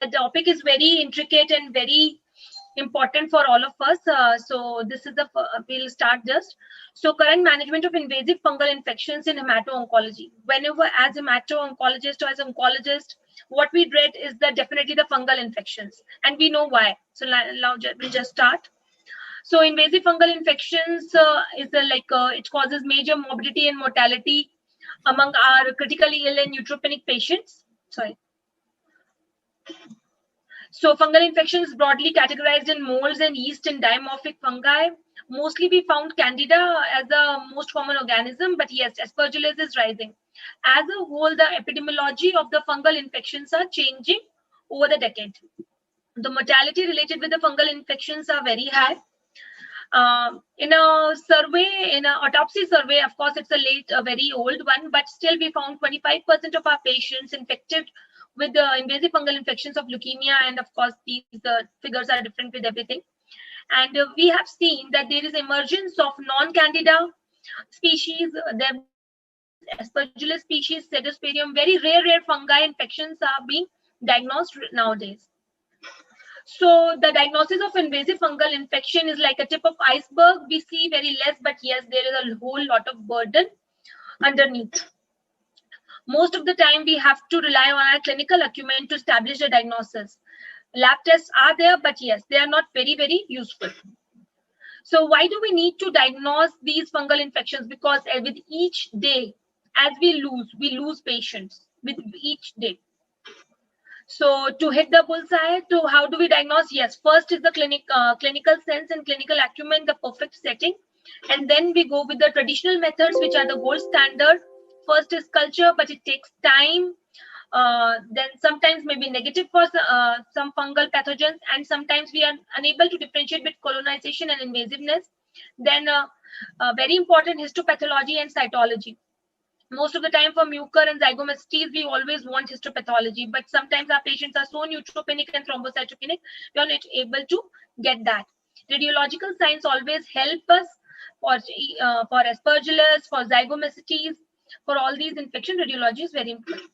The topic is very intricate and very important for all of us. So this is the we'll start just. So current management of invasive fungal infections in hemato-oncology. Whenever as a hemato-oncologist or as an oncologist, what we dread is definitely the fungal infections, and we know why. So now we'll just start. So invasive fungal infections it causes major morbidity and mortality among our critically ill and neutropenic patients. Sorry. So fungal infections broadly categorized in molds and yeast and dimorphic fungi. Mostly we found Candida as the most common organism, but yes, Aspergillus is rising. As a whole, the epidemiology of the fungal infections are changing over the decade. The mortality related with the fungal infections are very high. In a survey, in an autopsy survey, of course, it's a very old one, but still we found 25% of our patients infected with the invasive fungal infections of leukemia. And of course, these figures are different with everything. And we have seen that there is emergence of non-candida species. There is Aspergillus species, Pseudosporium, very rare fungi infections are being diagnosed nowadays. So the diagnosis of invasive fungal infection is like a tip of iceberg. We see very less, but yes, there is a whole lot of burden underneath. Most of the time, we have to rely on our clinical acumen to establish the diagnosis. Lab tests are there, but yes, they are not very useful. So why do we need to diagnose these fungal infections? Because with each day, as we lose patients with each day. So to hit the bullseye, to how do we diagnose? Yes, first is the clinical sense and clinical acumen, the perfect setting. And then we go with the traditional methods, which are the gold standard. First is culture, but it takes time. Then sometimes maybe negative for some fungal pathogens, and sometimes we are unable to differentiate with colonization and invasiveness. Then very important histopathology and cytology. Most of the time for mucor and zygomystes, we always want histopathology, but sometimes our patients are so neutropenic and thrombocytopenic, we are not able to get that. Radiological signs always help us for Aspergillus, for zygomystes, for all these infection. Radiology is very important.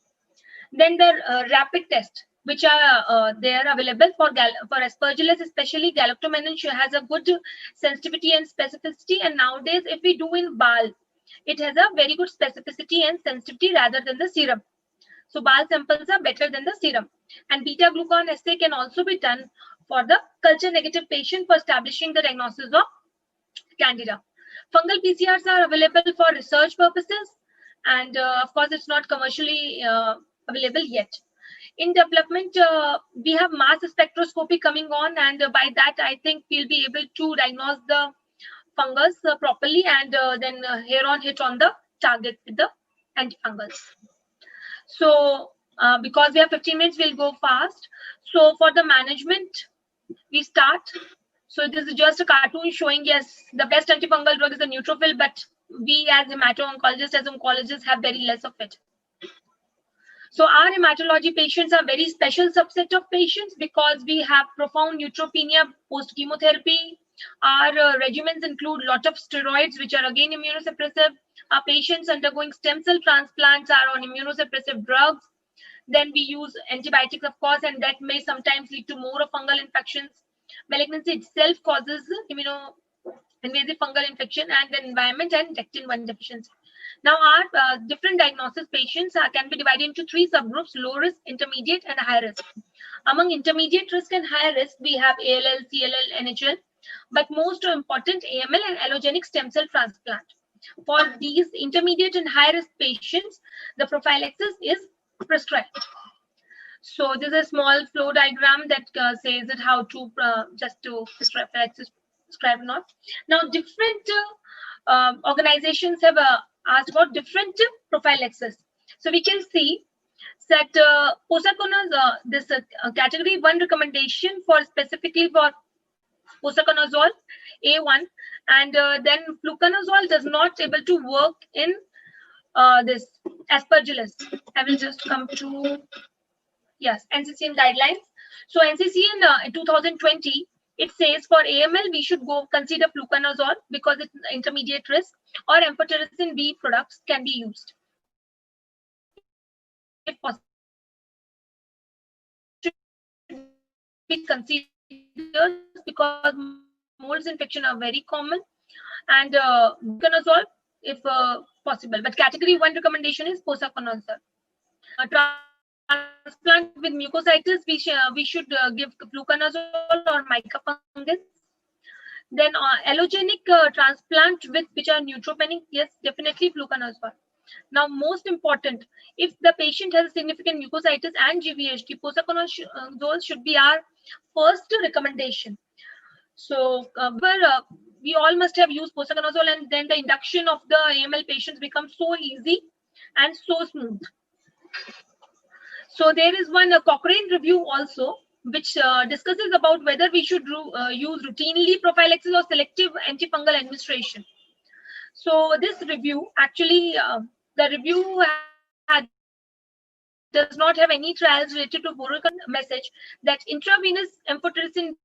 Then the rapid test, which are they are available for Aspergillus, especially galactomannan has a good sensitivity and specificity. And nowadays, if we do in BAL, it has a very good specificity and sensitivity rather than the serum. So BAL samples are better than the serum. And beta glucan assay can also be done for the culture negative patient for establishing the diagnosis of Candida. Fungal PCRs are available for research purposes, and of course, it's not commercially available yet. In development, we have mass spectroscopy coming on, and by that, I think we'll be able to diagnose the fungus properly, and then here on hit on the target with the antifungals. So because we have 15 minutes, we'll go fast. So for the management, we start. So this is just a cartoon showing, yes, the best antifungal drug is the neutrophil, but we as hemato-oncologists, as oncologists, have very less of it. So our hematology patients are very special subset of patients because we have profound neutropenia post-chemotherapy. Our regimens include a lot of steroids, which are again immunosuppressive. Our patients undergoing stem cell transplants are on immunosuppressive drugs. Then we use antibiotics, of course, and that may sometimes lead to more of fungal infections. Malignancy itself causes invasive fungal infection and the environment and lectin-1 deficiency. Now, our different diagnosis patients can be divided into three subgroups: low risk, intermediate, and high risk. Among intermediate risk and high risk, we have ALL, CLL, NHL, but most important, AML and allogenic stem cell transplant. For these intermediate and high risk patients, the prophylaxis is prescribed. So this is a small flow diagram that says that how to just to prophylaxis prescribe or not. Now, different organizations have asked about different prophylaxis. So we can see that posaconazole, this category 1 recommendation for specifically for posaconazole A1, and then fluconazole does not able to work in this Aspergillus. I will just come to NCCN guidelines. So NCCN in 2020, it says for AML we should go consider fluconazole because it's intermediate risk, or amphotericin B products can be used if possible. be considered because molds infection are very common, and voriconazole if possible. But category 1 recommendation is posaconazole. Transplant with mucositis, we should give fluconazole or micafungus. Then allogenic transplant which are neutropenic, yes, definitely fluconazole. Now, most important, if the patient has significant mucositis and GVHD, posaconazole should be our first recommendation. So, we all must have used posaconazole, and then the induction of the AML patients becomes so easy and so smooth. So there is one Cochrane review also, which discusses about whether we should use routinely prophylaxis or selective antifungal administration. So this review, actually, the review does not have any trials related to voriconazole message that intravenous amphotericin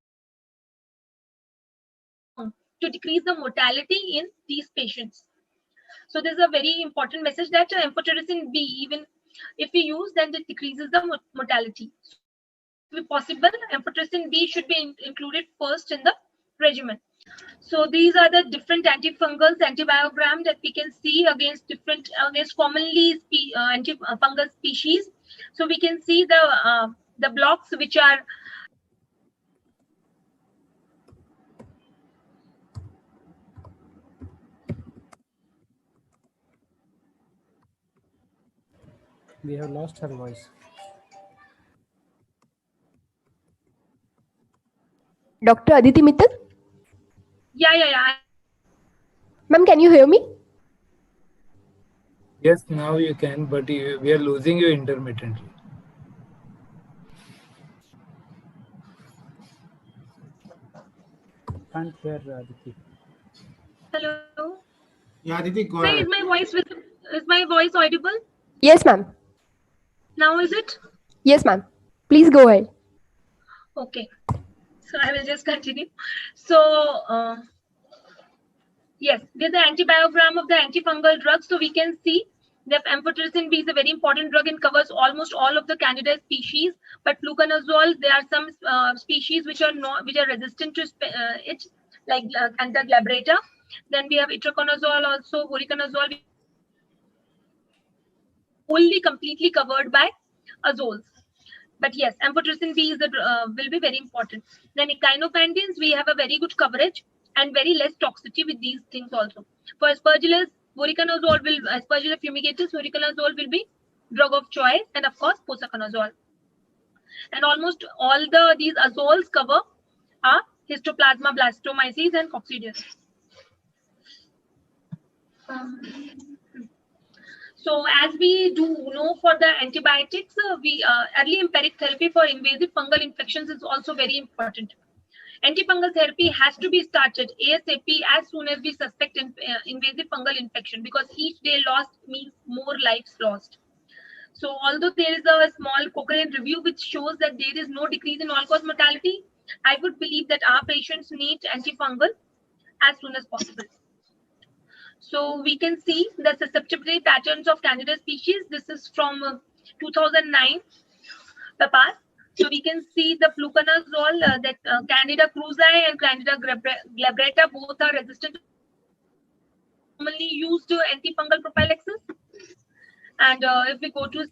to decrease the mortality in these patients. So this is a very important message that amphotericin B, even if we use, then it decreases the mortality. So if possible, amphotericin B should be included first in the regimen. So these are the different antifungals, antibiogram that we can see against commonly antifungal species. So we can see the blocks which are We have lost her voice. Dr. Aditi Mittal? yeah. Ma'am, can you hear me? Yes, now you can, but we are losing you intermittently. Can't hear Aditi. Hello. Yeah, Aditi, go Sir, ahead. is my voice audible? Yes, ma'am. Now is it? Yes, ma'am. Please go ahead. Okay. So I will just continue. So yes, there's the antibiogram of the antifungal drugs. So we can see that amphotericin B is a very important drug and covers almost all of the Candida species. But fluconazole, there are some species which are resistant to it, like Candida glabrata. Then we have itraconazole, also voriconazole, only completely covered by azoles. But yes, amphotericin B is will be very important. Then echinocandins, we have a very good coverage and very less toxicity with these things also. For aspergillus, aspergillus fumigatus, voriconazole will be drug of choice, and of course posaconazole. And almost all these azoles cover are Histoplasma blastomyces and coccidiosis. So as we do know for the antibiotics, early empiric therapy for invasive fungal infections is also very important. Antifungal therapy has to be started ASAP as soon as we suspect invasive fungal infection, because each day lost means more lives lost. So although there is a small Cochrane review which shows that there is no decrease in all-cause mortality, I would believe that our patients need antifungal as soon as possible. So we can see the susceptibility patterns of Candida species. This is from 2009, PAPAS. So we can see the fluconazole, that Candida krusei and Candida glabrata both are resistant to commonly used antifungal prophylaxis. And if we go to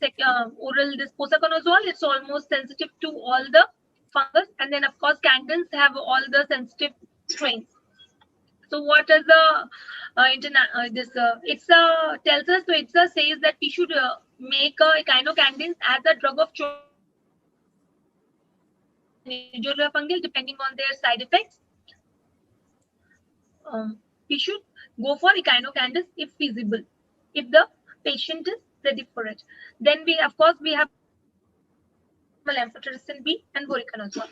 oral this posaconazole, it's almost sensitive to all the fungus. And then of course, candins have all the sensitive strains. So what is the tells us, so ITSA says that we should make echinocandins as a drug of choice, fungal, depending on their side effects. We should go for echinocandins if feasible, if the patient is ready for it. Then we have amphotericin B and voriconazole.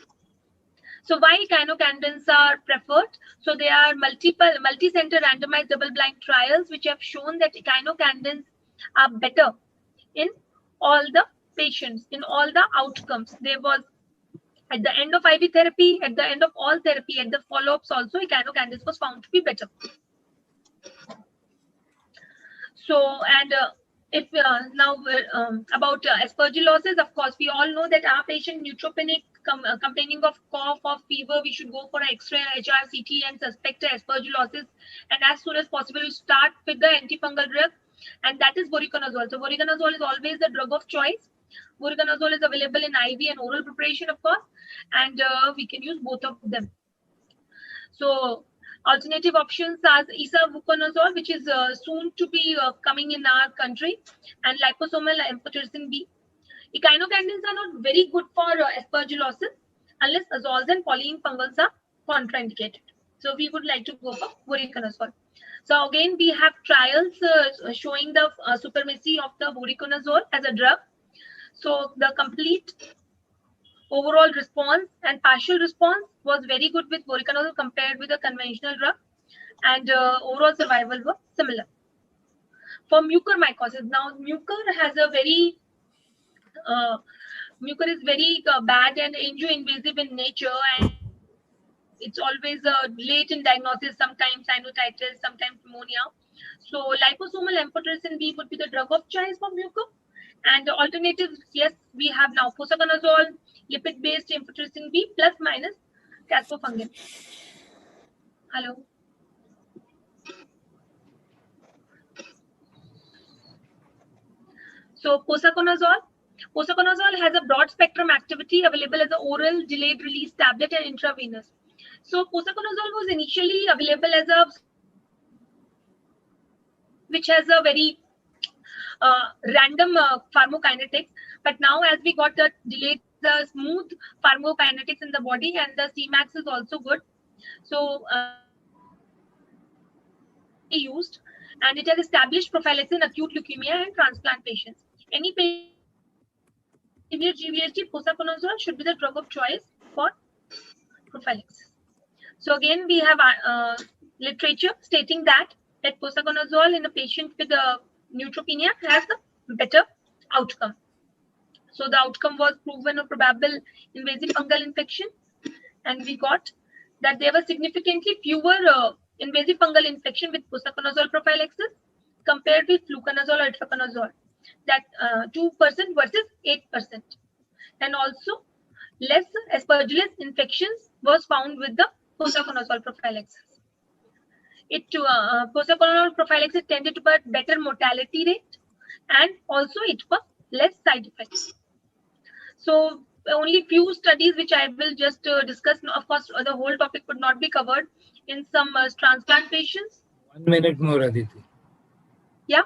So why echinocandins are preferred? So they are multi-center randomized double-blind trials which have shown that echinocandins are better in all the patients, in all the outcomes. There was at the end of IV therapy, at the end of all therapy, at the follow-ups also, echinocandins was found to be better. So, and if now about aspergillosis, of course, we all know that our patient neutropenic complaining of cough or fever, we should go for an X-ray, HRCT, and suspect aspergillosis. And as soon as possible, we start with the antifungal drug, and that is voriconazole. So voriconazole is always the drug of choice. Voriconazole is available in IV and oral preparation, of course, and we can use both of them. So alternative options are isavuconazole, which is soon to be coming in our country, and liposomal amphotericin B. Echinocandins are not very good for aspergillosis unless azoles and polyene fungals are contraindicated. So we would like to go for voriconazole. So again, we have trials showing the supremacy of the voriconazole as a drug. So the complete overall response and partial response was very good with voriconazole compared with a conventional drug, and overall survival was similar. For mucormycosis, now mucor has a very mucor is very bad and angio-invasive in nature, and it's always late in diagnosis, sometimes sinusitis, sometimes pneumonia. So liposomal amphotericin B would be the drug of choice for mucor. And the alternatives, yes, we have now posaconazole, lipid-based amphotericin B plus minus caspofungin. Hello. So posaconazole has a broad spectrum activity available as an oral delayed release tablet and intravenous. So posaconazole was initially available as a which has a very random pharmacokinetics, but now as we got the delayed the smooth pharmacokinetics in the body, and the Cmax is also good. So used, and it has established prophylaxis in acute leukemia and transplant patients. Any patient severe GVHD, posaconazole should be the drug of choice for prophylaxis. So again, we have literature stating that posaconazole in a patient with neutropenia has a better outcome. So the outcome was proven of probable invasive fungal infection, and we got that there were significantly fewer invasive fungal infection with posaconazole prophylaxis compared with fluconazole or itraconazole. That 2% versus 8%, and also less aspergillus infections was found with the posaconazole prophylaxis. Posaconazole prophylaxis tended to have better mortality rate, and also it was less side effects. So only few studies which I will just discuss. Of course, the whole topic would not be covered. In some transplant patients. 1 minute more, Aditi. Yeah.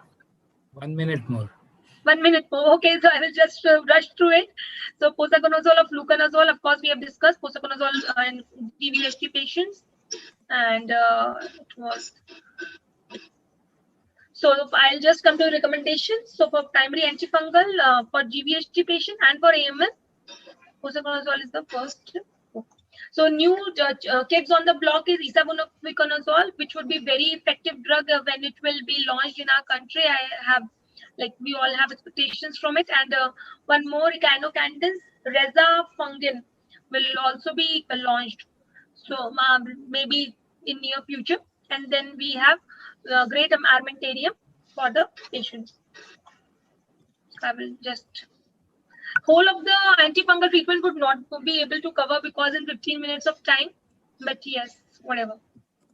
1 minute more. 1 minute more. Okay, so I will just rush through it. So posaconazole or fluconazole, of course, we have discussed posaconazole in GVHD patients, and it was. So I'll just come to recommendations. So for primary antifungal for GVHD patient and for AML, posaconazole is the first. So new kids on the block is isavuconazole, which would be very effective drug when it will be launched in our country. We all have expectations from it. And one more, echinocandins, rezafungin will also be launched. So maybe in near future. And then we have great armamentarium for the patients. I will just. Whole of the antifungal treatment would not be able to cover because in 15 minutes of time, but yes, whatever.